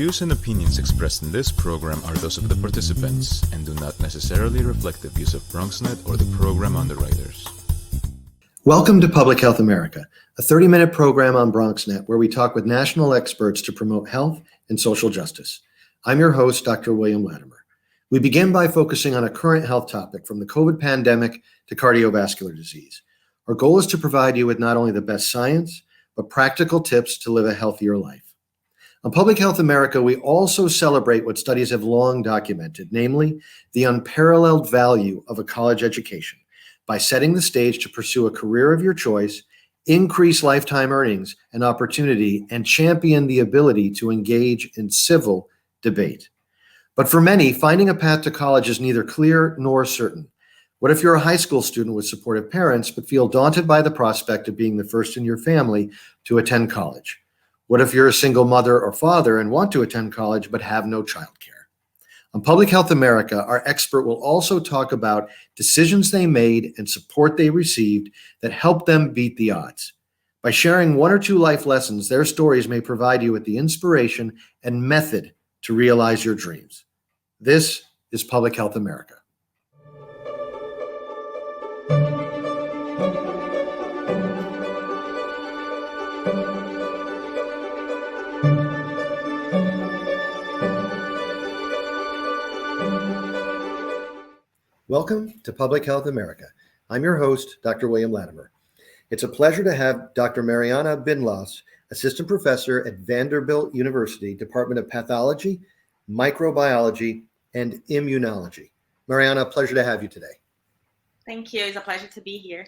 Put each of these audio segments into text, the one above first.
views and opinions expressed in this program are those of the participants and do not necessarily reflect the views of BronxNet or the program underwriters. Welcome to Public Health America, a 30-minute program on BronxNet where we talk with national experts to promote health and social justice. I'm your host, Dr. William Latimer. We begin by focusing on a current health topic from the COVID pandemic to cardiovascular disease. Our goal is to provide you with not only the best science, but practical tips to live a healthier life. On Public Health America, we also celebrate what studies have long documented, namely the unparalleled value of a college education by setting the stage to pursue a career of your choice, increase lifetime earnings and opportunity, and champion the ability to engage in civil debate. But for many, finding a path to college is neither clear nor certain. What if you're a high school student with supportive parents but feel daunted by the prospect of being the first in your family to attend college? What if you're a single mother or father and want to attend college but have no childcare? On Public Health America, our expert will also talk about decisions they made and support they received that helped them beat the odds. By sharing one or two life lessons, their stories may provide you with the inspiration and method to realize your dreams. This is Public Health America. Welcome to Public Health America. I'm your host, Dr. William Latimer. It's a pleasure to have Dr. Mariana Binlas, Assistant Professor at Vanderbilt University, Department of Pathology, Microbiology, and Immunology. Mariana, pleasure to have you today. Thank you. It's a pleasure to be here.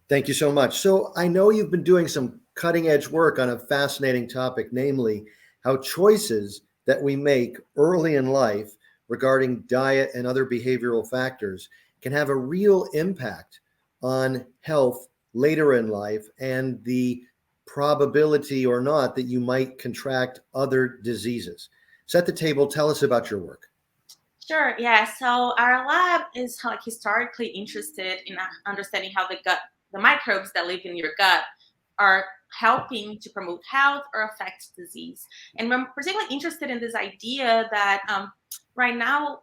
Thank you so much. So I know you've been doing some cutting edge work on a fascinating topic, namely how choices that we make early in life regarding diet and other behavioral factors can have a real impact on health later in life and the probability or not that you might contract other diseases. Set the table. Tell us about your work. Sure. Yeah. So our lab is historically interested in understanding how the microbes that live in your gut are helping to promote health or affect disease. And we're particularly interested in this idea that right now,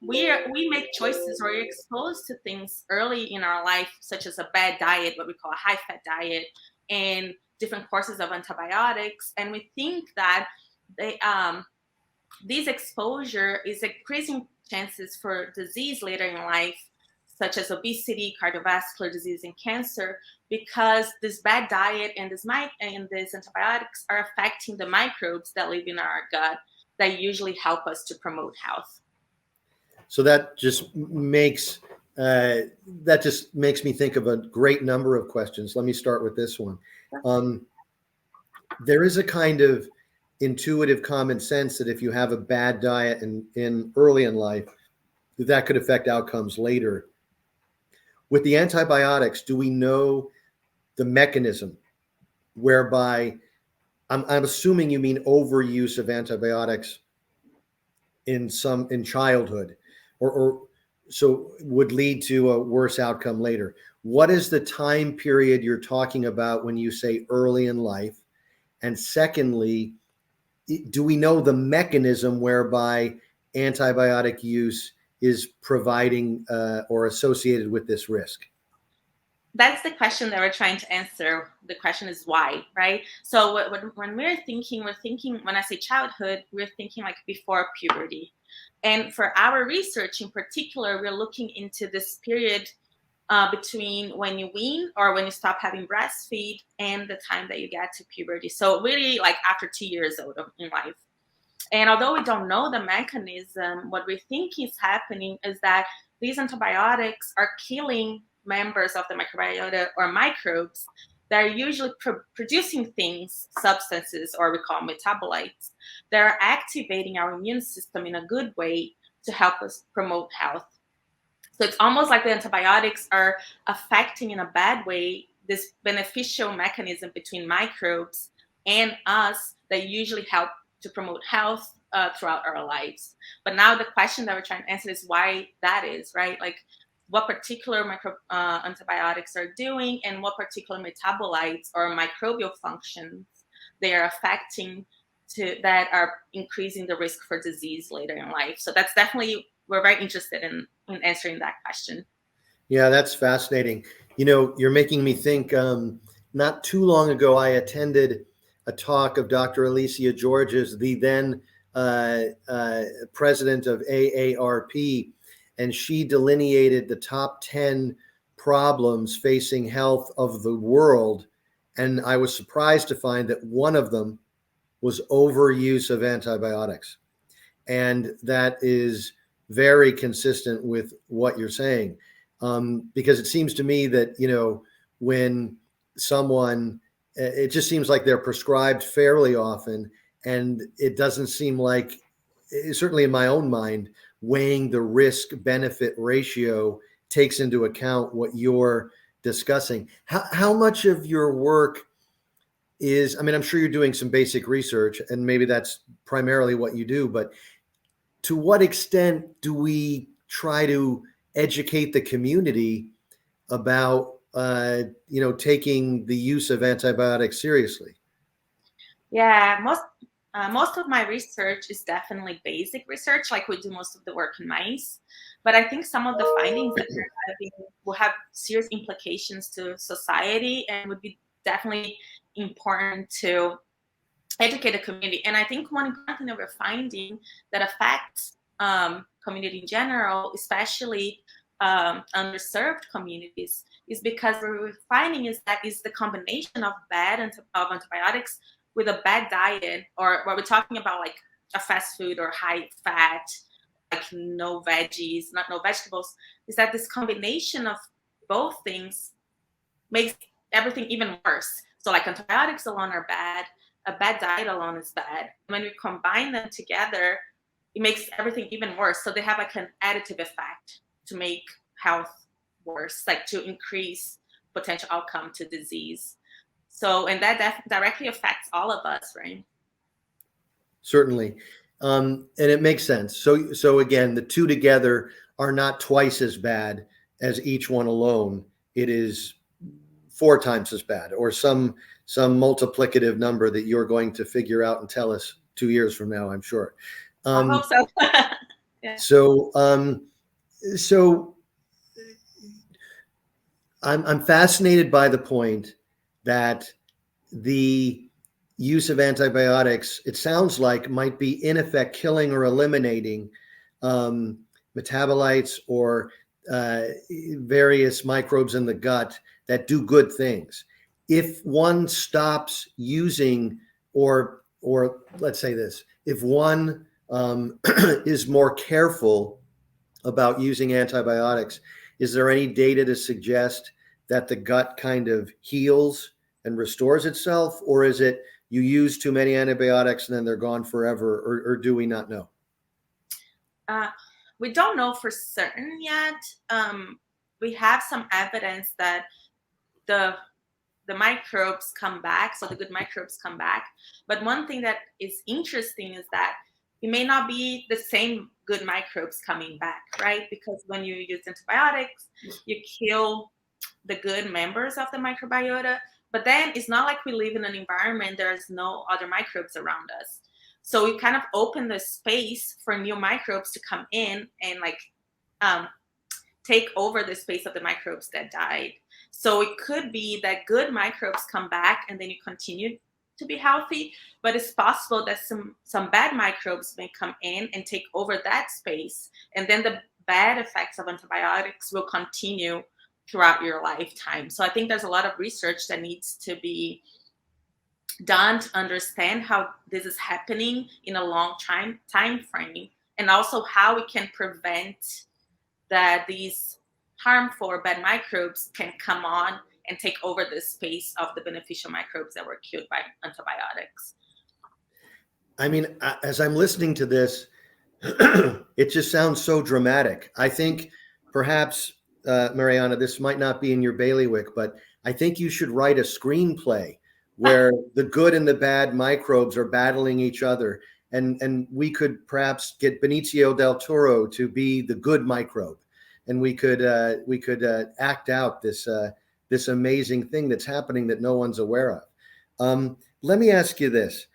we make choices or we're exposed to things early in our life, such as a bad diet, what we call a high-fat diet, and different courses of antibiotics. And we think that this exposure is increasing chances for disease later in life, such as obesity, cardiovascular disease, and cancer, because this bad diet and these antibiotics are affecting the microbes that live in our gut that usually help us to promote health. So that just makes me think of a great number of questions. Let me start with this one. There is a kind of intuitive common sense that if you have a bad diet in early in life, that could affect outcomes later. With the antibiotics, do we know the mechanism whereby I'm assuming you mean overuse of antibiotics in childhood, or so would lead to a worse outcome later. What is the time period you're talking about when you say early in life? And secondly, do we know the mechanism whereby antibiotic use is providing or associated with this risk? That's the question that we're trying to answer. The question is why, right? So when we're thinking, when I say childhood, we're thinking like before puberty. And for our research in particular, we're looking into this period between when you wean or when you stop having breastfeed and the time that you get to puberty. So really like after 2 years old in life. And although we don't know the mechanism, what we think is happening is that these antibiotics are killing members of the microbiota or microbes that are usually producing substances, or we call metabolites, that are activating our immune system in a good way to help us promote health. So it's almost like the antibiotics are affecting in a bad way this beneficial mechanism between microbes and us that usually help to promote health throughout our lives. But now the question that we're trying to answer is why that is, right? Like what particular antibiotics are doing and what particular metabolites or microbial functions they are affecting that are increasing the risk for disease later in life. So that's definitely, we're very interested in answering that question. Yeah, that's fascinating. You're making me think. Not too long ago, I attended a talk of Dr. Alicia Georges, the then president of AARP, and she delineated the top 10 problems facing health of the world. And I was surprised to find that one of them was overuse of antibiotics. And that is very consistent with what you're saying. Because it seems to me that, when someone, it just seems like they're prescribed fairly often, and it doesn't seem like, certainly in my own mind, weighing the risk benefit ratio takes into account what you're discussing. How much of your work is, I'm sure you're doing some basic research, and maybe that's primarily what you do, but to what extent do we try to educate the community about taking the use of antibiotics seriously? Yeah, most of my research is definitely basic research, like we do most of the work in mice. But I think some of the findings that we're having will have serious implications to society and would be definitely important to educate the community. And I think one important thing that we're finding that affects community in general, especially underserved communities, is because what we're finding is that is the combination of of antibiotics with a bad diet, or what we're talking about, like a fast food or high fat, like no veggies, no vegetables, is that this combination of both things makes everything even worse. So like antibiotics alone are bad, a bad diet alone is bad. When we combine them together, it makes everything even worse. So they have like an additive effect to make health worse, like to increase potential outcome to disease. So, and that directly affects all of us, right? Certainly. And it makes sense. So again, the two together are not twice as bad as each one alone. It is 4 times as bad, or some multiplicative number that you're going to figure out and tell us 2 years from now, I'm sure. I hope so. Yeah. So I'm fascinated by the point that the use of antibiotics, it sounds like, might be in effect killing or eliminating metabolites or various microbes in the gut that do good things. If one stops using, or let's say this, if one is more careful about using antibiotics, is there any data to suggest that the gut kind of heals and restores itself? Or is it you use too many antibiotics and then they're gone forever? Or do we not know? We don't know for certain yet. We have some evidence that the microbes come back, so the good microbes come back. But one thing that is interesting is that it may not be the same good microbes coming back, right? Because when you use antibiotics, you kill the good members of the microbiota, but then it's not like we live in an environment there's no other microbes around us. So we kind of open the space for new microbes to come in and like take over the space of the microbes that died. So it could be that good microbes come back and then you continue to be healthy, but it's possible that some bad microbes may come in and take over that space, and then the bad effects of antibiotics will continue throughout your lifetime. So I think there's a lot of research that needs to be done to understand how this is happening in a long time frame, and also how we can prevent that these harmful or bad microbes can come on and take over the space of the beneficial microbes that were killed by antibiotics. I mean, as I'm listening to this, it just sounds so dramatic. I think perhaps, Mariana, this might not be in your bailiwick, but I think you should write a screenplay where the good and the bad microbes are battling each other. And we could perhaps get Benicio del Toro to be the good microbe. And we could act out this amazing thing that's happening that no one's aware of. Let me ask you this.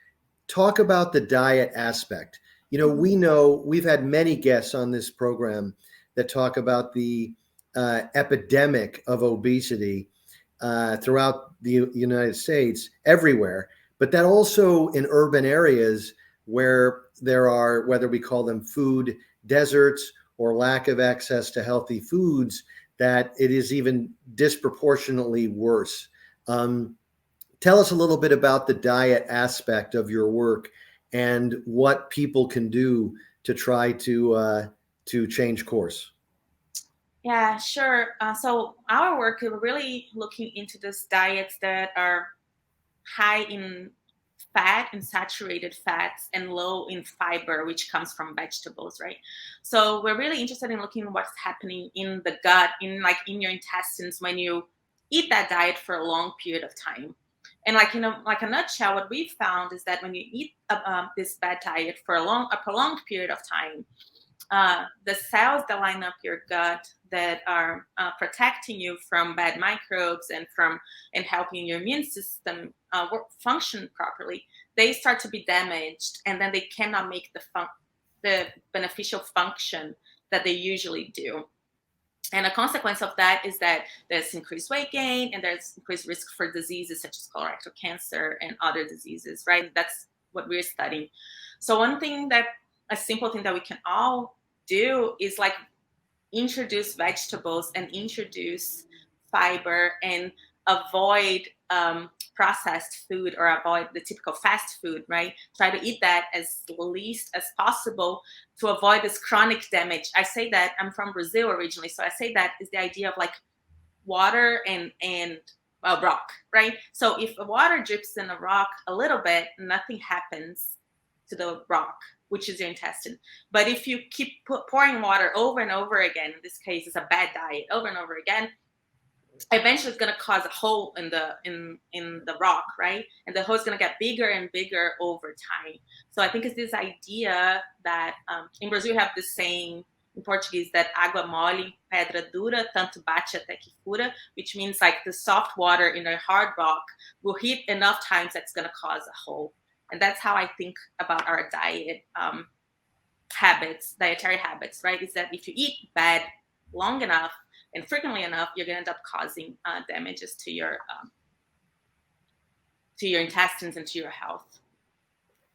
talk about the diet aspect. We know we've had many guests on this program that talk about the epidemic of obesity throughout the United States, everywhere, but that also in urban areas where there are, whether we call them food deserts or lack of access to healthy foods, that it is even disproportionately worse. Tell us a little bit about the diet aspect of your work and what people can do to try to change course. Yeah, sure. So our work is really looking into these diets that are high in fat and saturated fats and low in fiber, which comes from vegetables, right? So we're really interested in looking at what's happening in the gut, in your intestines when you eat that diet for a long period of time. And like a nutshell, what we found is that when you eat this bad diet for a prolonged period of time, the cells that line up your gut that are protecting you from bad microbes and helping your immune system function properly, they start to be damaged, and then they cannot make the beneficial function that they usually do. And a consequence of that is that there's increased weight gain and there's increased risk for diseases such as colorectal cancer and other diseases, right? That's what we're studying. So a simple thing that we can all do is like introduce vegetables and introduce fiber and avoid processed food or avoid the typical fast food, right? Try to eat that as least as possible to avoid this chronic damage. I say that I'm from Brazil originally, so I say that is the idea of like water and a rock, right? So if the water drips in a rock a little bit, nothing happens to the rock, which is your intestine. But if you keep pouring water over and over again, in this case, it's a bad diet, over and over again, eventually it's going to cause a hole in the rock, right? And the hole is going to get bigger and bigger over time. So I think it's this idea that in Brazil we have this saying in Portuguese that água mole, pedra dura, tanto bate até que fura, which means like the soft water in a hard rock will hit enough times that's going to cause a hole. And that's how I think about our dietary habits, right? Is that if you eat bad long enough and frequently enough, you're going to end up causing damages to your intestines and to your health.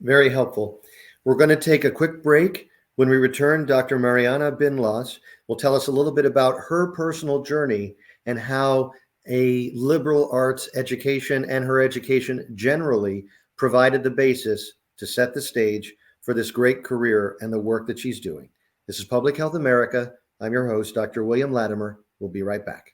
Very helpful. We're going to take a quick break. When we return, Dr. Mariana Bin-Laas will tell us a little bit about her personal journey and how a liberal arts education and her education generally provided the basis to set the stage for this great career and the work that she's doing. This is Public Health America. I'm your host, Dr. William Latimer. We'll be right back.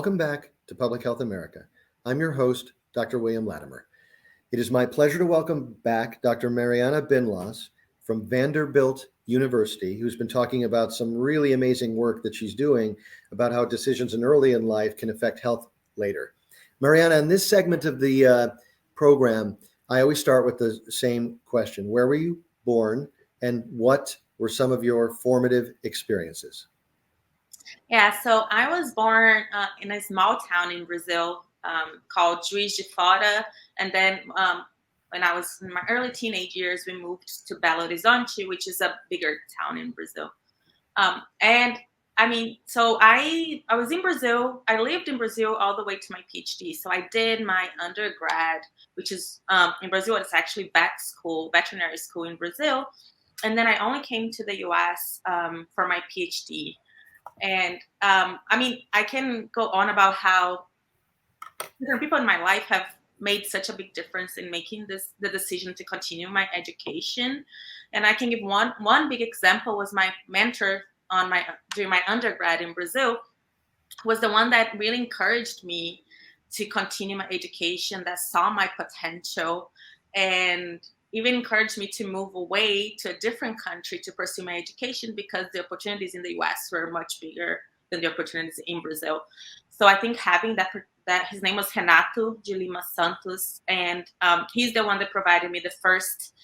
Welcome back to Public Health America. I'm your host, Dr. William Latimer. It is my pleasure to welcome back Dr. Mariana Binlas from Vanderbilt University, who's been talking about some really amazing work that she's doing about how decisions early in life can affect health later. Mariana, in this segment of the program, I always start with the same question. Where were you born, and what were some of your formative experiences? Yeah, so I was born in a small town in Brazil called Juiz de Fora. And then when I was in my early teenage years, we moved to Belo Horizonte, which is a bigger town in Brazil. And I mean, so I was in Brazil. I lived in Brazil all the way to my PhD. So I did my undergrad, which is in Brazil, it's actually vet school, veterinary school in Brazil. And then I only came to the US for my PhD. And I mean, I can go on about how different people in my life have made such a big difference in making the decision to continue my education. And I can give one big example. Was my mentor during my undergrad in Brazil was the one that really encouraged me to continue my education, that saw my potential, and even encouraged me to move away to a different country to pursue my education, because the opportunities in the US were much bigger than the opportunities in Brazil. So I think having that his name was Renato de Lima Santos, and he's the one that provided me the first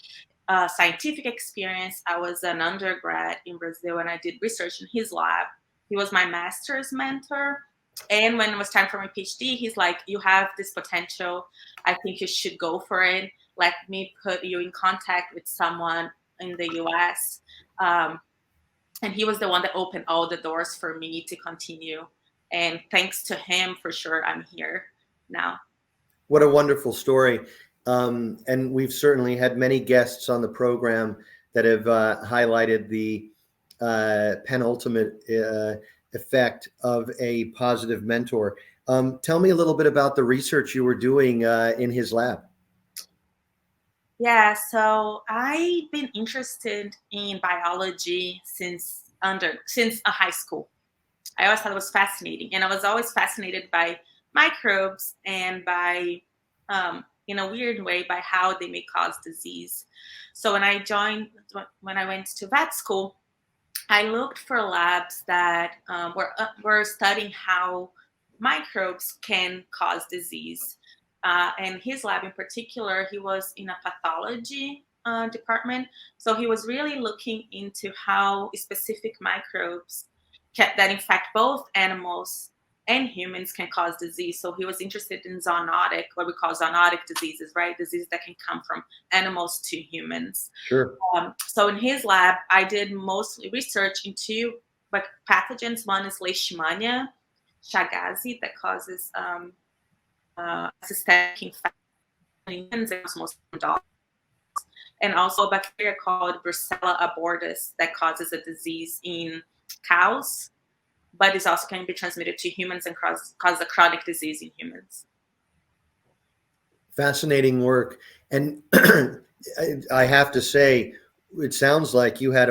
scientific experience. I was an undergrad in Brazil and I did research in his lab. He was my master's mentor. And when it was time for my PhD, he's like, you have this potential. I think you should go for it. Let me put you in contact with someone in the US. And he was the one that opened all the doors for me to continue. And thanks to him, for sure, I'm here now. What a wonderful story. And we've certainly had many guests on the program that have highlighted the penultimate effect of a positive mentor. Tell me a little bit about the research you were doing in his lab. Yeah, so I've been interested in biology since high school. I always thought it was fascinating, and I was always fascinated by microbes and by, in a weird way, by how they may cause disease. So when I went to vet school, I looked for labs that were studying how microbes can cause disease. And his lab in particular, he was in a pathology department. So he was really looking into how specific microbes that infect both animals and humans can cause disease. So he was interested in zoonotic, what we call zoonotic diseases, right? Diseases that can come from animals to humans. Sure. So in his lab, I did mostly research into pathogens. One is Leishmania chagas that causes systemic infection in humans and most dogs. And also a bacteria called Brucella abortus that causes a disease in cows, but is also can be transmitted to humans and cause a chronic disease in humans. Fascinating work. And I have to say, it sounds like you had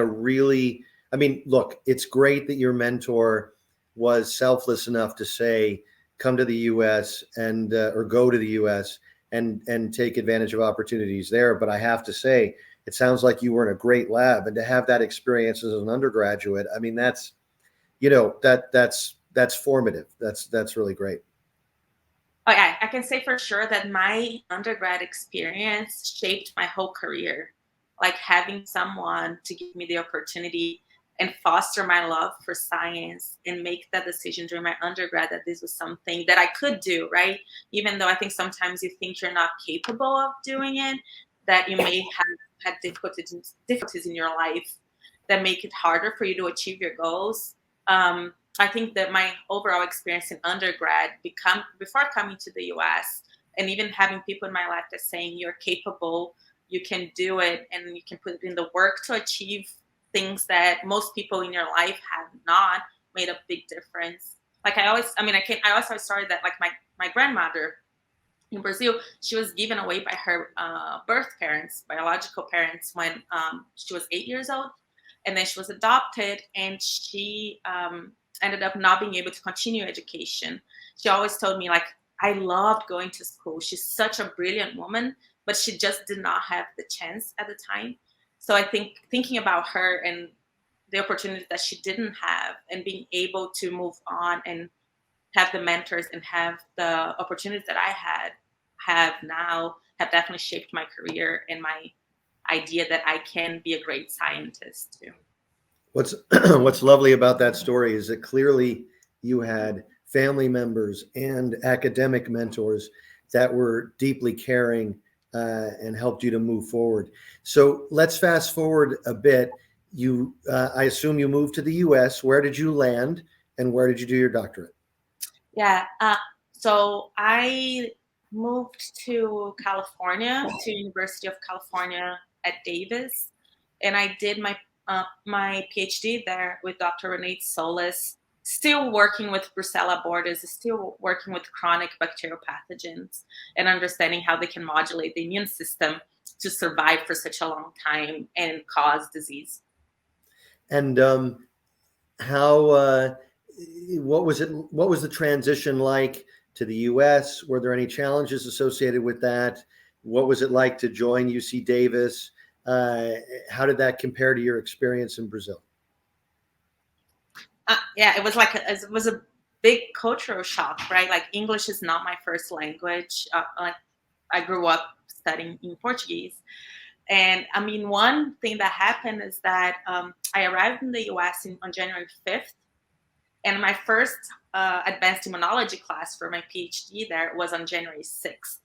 look, it's great that your mentor was selfless enough to say, come to the US and or go to the US and take advantage of opportunities there. But I have to say, it sounds like you were in a great lab, and to have that experience as an undergraduate, I mean, that's formative. That's really great. Oh yeah, I can say for sure that my undergrad experience shaped my whole career. Like having someone to give me the opportunity and foster my love for science and make that decision during my undergrad that this was something that I could do, right? Even though I think sometimes you think you're not capable of doing it, that you may have had difficulties in your life that make it harder for you to achieve your goals. I think that my overall experience in undergrad, before coming to the US, and even having people in my life that saying you're capable, you can do it, and you can put in the work to achieve things that most people in your life have not, made a big difference. Like I also started that, like my grandmother in Brazil, she was given away by her biological parents, when she was 8 years old, and then she was adopted, and she ended up not being able to continue education. She always told me, like, I loved going to school. She's such a brilliant woman, but she just did not have the chance at the time. So I think thinking about her and the opportunities that she didn't have, and being able to move on and have the mentors and have the opportunities that I have now, have definitely shaped my career and my idea that I can be a great scientist too. What's lovely about that story is that clearly you had family members and academic mentors that were deeply caring and helped you to move forward. So let's fast forward a bit. I assume you moved to the U.S. Where did you land, and where did you do your doctorate? Yeah. So I moved to California, to University of California at Davis, and I did my PhD there with Dr. Renee Solis, still working with Brucella abortus, still working with chronic bacterial pathogens and understanding how they can modulate the immune system to survive for such a long time and cause disease. And what was the transition like to the U.S.? Were there any challenges associated with that? What was it like to join UC Davis? How did that compare to your experience in Brazil? Yeah, it was a big cultural shock, right? Like, English is not my first language. Like, I grew up studying in Portuguese. And I mean, one thing that happened is that I arrived in the US on January 5th. And my first advanced immunology class for my PhD there was on January 6th.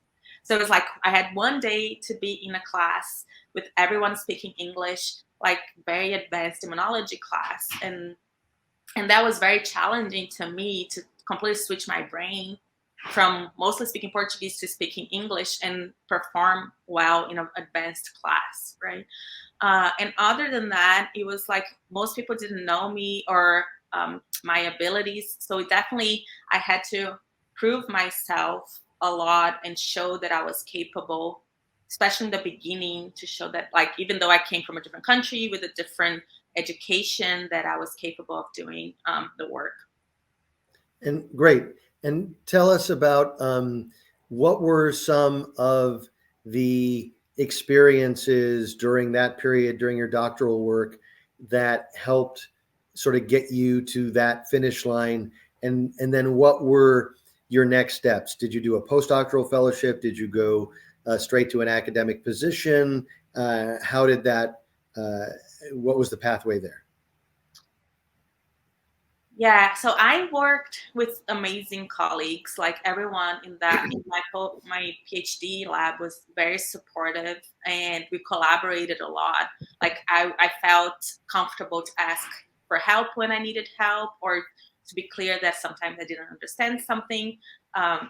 So it was like I had one day to be in a class with everyone speaking English, like very advanced immunology class. And that was very challenging to me to completely switch my brain from mostly speaking Portuguese to speaking English and perform well in an advanced class, right? And other than that, it was like most people didn't know me or my abilities. So definitely I had to prove myself a lot and show that I was capable, especially in the beginning, to show that, like, even though I came from a different country with a different education, that I was capable of doing the work. And great. And tell us about what were some of the experiences during that period, during your doctoral work, that helped sort of get you to that finish line? And then what were your next steps? Did you do a postdoctoral fellowship? Did you go straight to an academic position? How did that, what was the pathway there? Yeah, so I worked with amazing colleagues. Like, everyone in my PhD lab was very supportive, and we collaborated a lot. Like, I felt comfortable to ask for help when I needed help, or to be clear that sometimes I didn't understand something.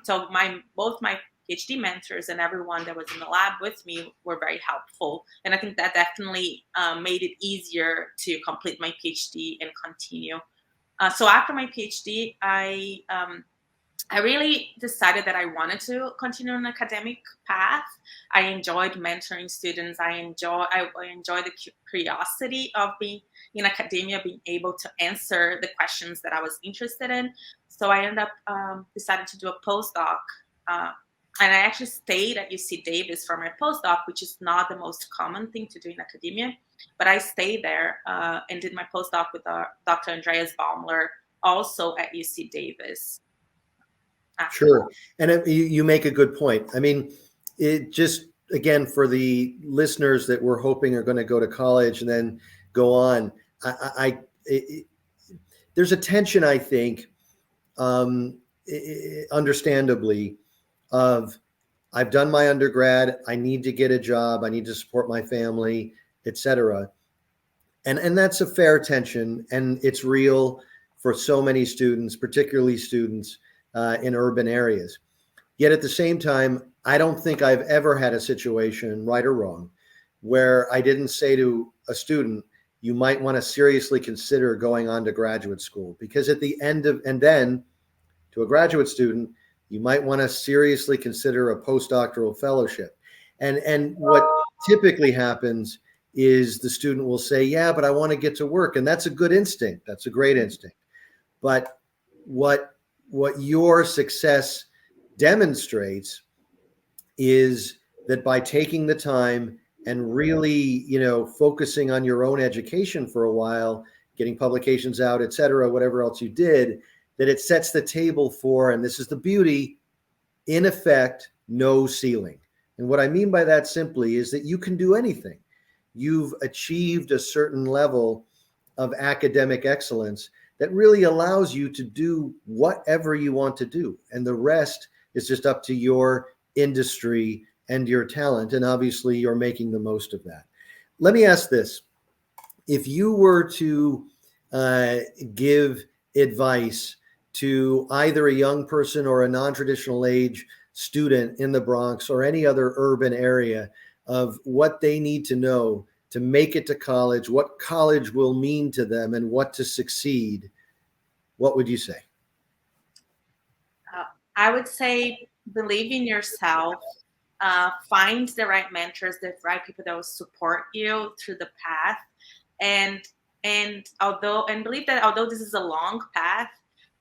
So both my PhD mentors and everyone that was in the lab with me were very helpful. And I think that definitely made it easier to complete my PhD and continue. So after my PhD, I really decided that I wanted to continue an academic path. I enjoyed mentoring students. I enjoy the curiosity of being in academia, being able to answer the questions that I was interested in. So I ended up deciding to do a postdoc. And I actually stayed at UC Davis for my postdoc, which is not the most common thing to do in academia. But I stayed there and did my postdoc with Dr. Andreas Baumler, also at UC Davis. Sure. And you make a good point. I mean, it just, again, for the listeners that we're hoping are going to go to college and then go on, there's a tension, I think, understandably, of I've done my undergrad, I need to get a job, I need to support my family, etc. And that's a fair tension, and it's real for so many students, particularly students in urban areas. Yet at the same time, I don't think I've ever had a situation, right or wrong, where I didn't say to a student, you might want to seriously consider going on to graduate school, because at the end of, and then to a graduate student, you might want to seriously consider a postdoctoral fellowship. And what typically happens is the student will say, yeah, but I want to get to work. And that's a good instinct. That's a great instinct. But what your success demonstrates is that by taking the time and really, focusing on your own education for a while, getting publications out, et cetera, whatever else you did, that it sets the table for, and this is the beauty, in effect, no ceiling. And what I mean by that simply is that you can do anything. You've achieved a certain level of academic excellence that really allows you to do whatever you want to do. And the rest is just up to your industry and your talent. And obviously, you're making the most of that. Let me ask this. If you were to give advice to either a young person or a non-traditional age student in the Bronx or any other urban area of what they need to know to make it to college, what college will mean to them, and what to succeed, what would you say? I would say believe in yourself, find the right mentors, the right people that will support you through the path, and believe that although this is a long path,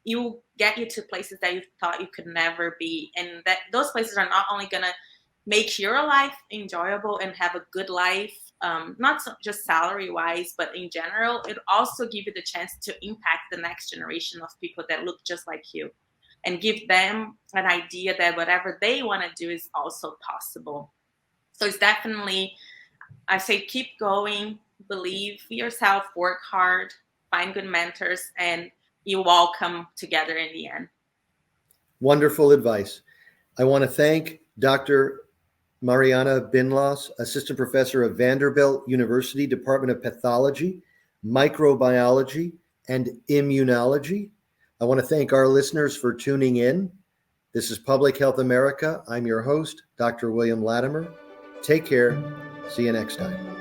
it will get you to places that you thought you could never be, and that those places are not only gonna make your life enjoyable and have a good life, not just salary wise, but in general, it also give you the chance to impact the next generation of people that look just like you, and give them an idea that whatever they want to do is also possible. So it's definitely, I say, keep going, believe yourself, work hard, find good mentors, and you all come together in the end. Wonderful advice. I want to thank Dr. Mariana Binlos, Assistant Professor of Vanderbilt University, Department of Pathology, Microbiology, and Immunology. I want to thank our listeners for tuning in. This is Public Health America. I'm your host, Dr. William Latimer. Take care. See you next time.